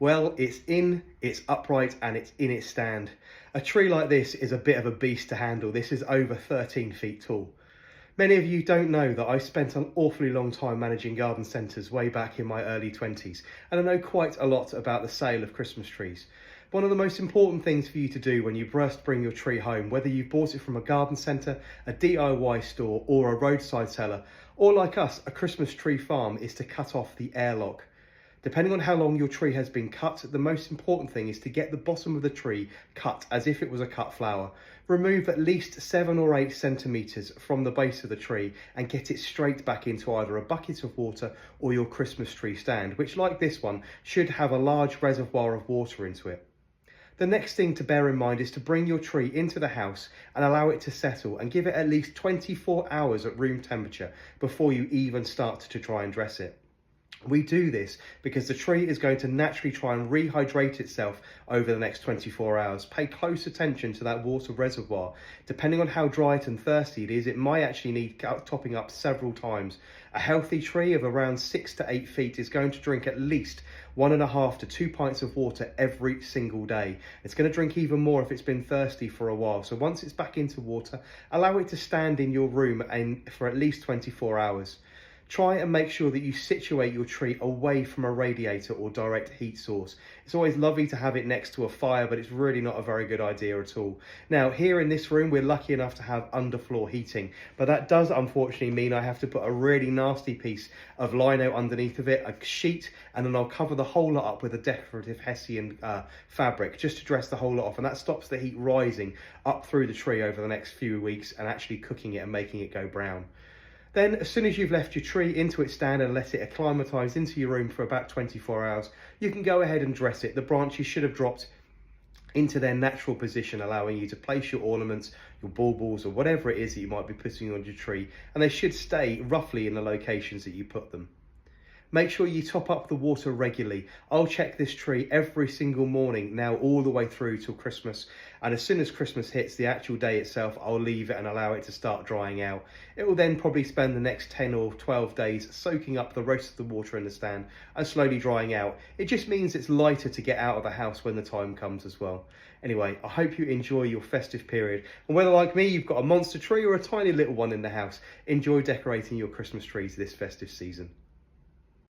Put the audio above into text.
Well, it's upright, and it's in its stand. A tree like this is a bit of a beast to handle. This is over 13 feet tall. Many of you don't know that I spent an awfully long time managing garden centres way back in my early 20s, and I know quite a lot about the sale of Christmas trees. One of the most important things for you to do when you first bring your tree home, whether you've bought it from a garden centre, a DIY store, or a roadside seller, or like us, a Christmas tree farm, is to cut off the airlock. Depending on how long your tree has been cut, the most important thing is to get the bottom of the tree cut as if it was a cut flower. Remove at least 7 or 8 centimetres from the base of the tree and get it straight back into either a bucket of water or your Christmas tree stand, which, like this one, should have a large reservoir of water into it. The next thing to bear in mind is to bring your tree into the house and allow it to settle, and give it at least 24 hours at room temperature before you even start to try and dress it. We do this because the tree is going to naturally try and rehydrate itself over the next 24 hours. Pay close attention to that water reservoir. Depending on how dry and thirsty it is, it might actually need topping up several times. A healthy tree of around 6 to 8 feet is going to drink at least 1.5 to 2 pints of water every single day. It's going to drink even more if it's been thirsty for a while. So once it's back into water, allow it to stand in your room for at least 24 hours. Try and make sure that you situate your tree away from a radiator or direct heat source. It's always lovely to have it next to a fire, but it's really not a very good idea at all. Now, here in this room, we're lucky enough to have underfloor heating, but that does unfortunately mean I have to put a really nasty piece of lino underneath of it, a sheet, and then I'll cover the whole lot up with a decorative Hessian fabric just to dress the whole lot off, and that stops the heat rising up through the tree over the next few weeks and actually cooking it and making it go brown. Then, as soon as you've left your tree into its stand and let it acclimatise into your room for about 24 hours, you can go ahead and dress it. The branches should have dropped into their natural position, allowing you to place your ornaments, your baubles, or whatever it is that you might be putting on your tree, and they should stay roughly in the locations that you put them. Make sure you top up the water regularly. I'll check this tree every single morning now all the way through till Christmas, and as soon as Christmas hits, the actual day itself, I'll leave it and allow it to start drying out. It will then probably spend the next 10 or 12 days soaking up the rest of the water in the stand and slowly drying out. It just means it's lighter to get out of the house when the time comes as well. Anyway, I hope you enjoy your festive period, and whether like me you've got a monster tree or a tiny little one in the house, enjoy decorating your Christmas trees this festive season.